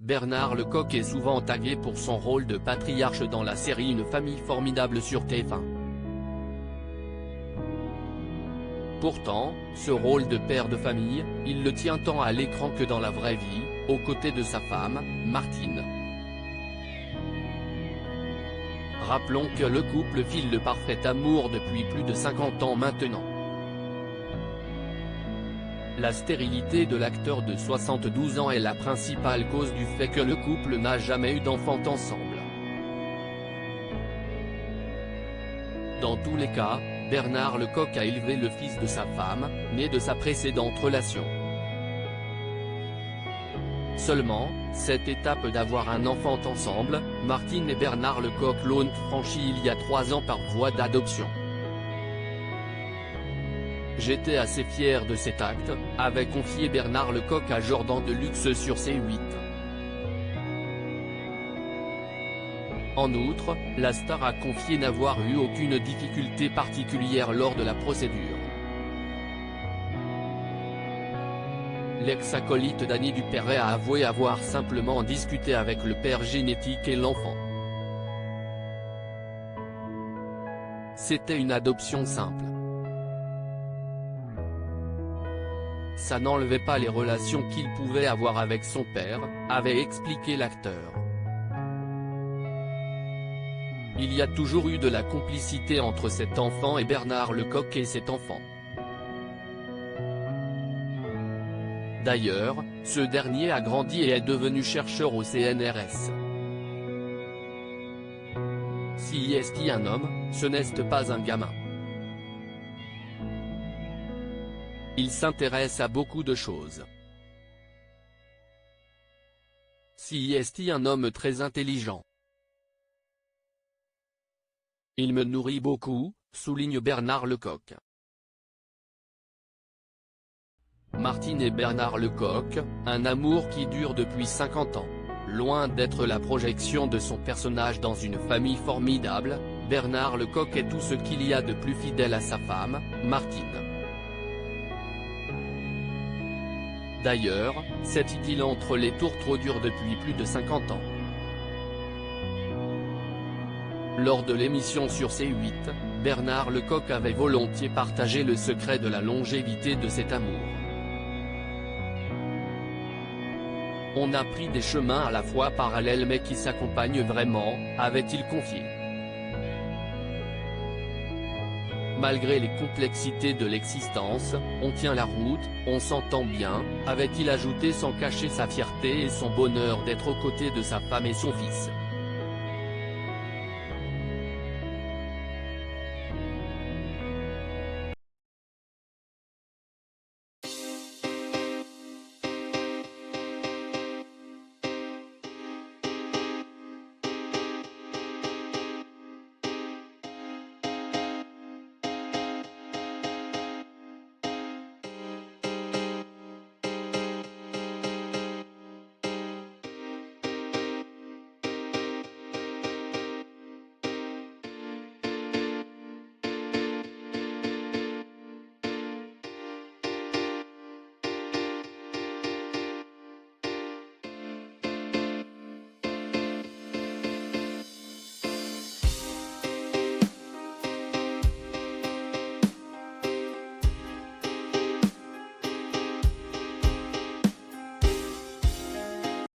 Bernard Lecoq est souvent tagué pour son rôle de patriarche dans la série Une famille formidable sur TF1. Pourtant, ce rôle de père de famille, il le tient tant à l'écran que dans la vraie vie, aux côtés de sa femme, Martine. Rappelons que le couple file le parfait amour depuis plus de 50 ans maintenant. La stérilité de l'acteur de 72 ans est la principale cause du fait que le couple n'a jamais eu d'enfant ensemble. Dans tous les cas, Bernard Lecoq a élevé le fils de sa femme, né de sa précédente relation. Seulement, cette étape d'avoir un enfant ensemble, Martine et Bernard Lecoq l'ont franchie il y a 3 ans par voie d'adoption. J'étais assez fier de cet acte, avait confié Bernard Lecoq à Jordan Deluxe sur C8. En outre, la star a confié n'avoir eu aucune difficulté particulière lors de la procédure. L'ex-acolyte d'Annie Dupéret a avoué avoir simplement discuté avec le père génétique et l'enfant. C'était une adoption simple. Ça n'enlevait pas les relations qu'il pouvait avoir avec son père, avait expliqué l'acteur. Il y a toujours eu de la complicité entre cet enfant et Bernard Lecoq et cet enfant. D'ailleurs, ce dernier a grandi et est devenu chercheur au CNRS. Si est un homme, ce n'est pas un gamin. Il s'intéresse à beaucoup de choses. Si est un homme très intelligent. Il me nourrit beaucoup, souligne Bernard Lecoq. Martine et Bernard Lecoq, un amour qui dure depuis 50 ans. Loin d'être la projection de son personnage dans Une famille formidable, Bernard Lecoq est tout ce qu'il y a de plus fidèle à sa femme, Martine. D'ailleurs, cette idylle entre les tourtereaux dure depuis plus de 50 ans. Lors de l'émission sur C8, Bernard Lecoq avait volontiers partagé le secret de la longévité de cet amour. On a pris des chemins à la fois parallèles mais qui s'accompagnent vraiment, avait-il confié. Malgré les complexités de l'existence, on tient la route, on s'entend bien, avait-il ajouté sans cacher sa fierté et son bonheur d'être aux côtés de sa femme et son fils.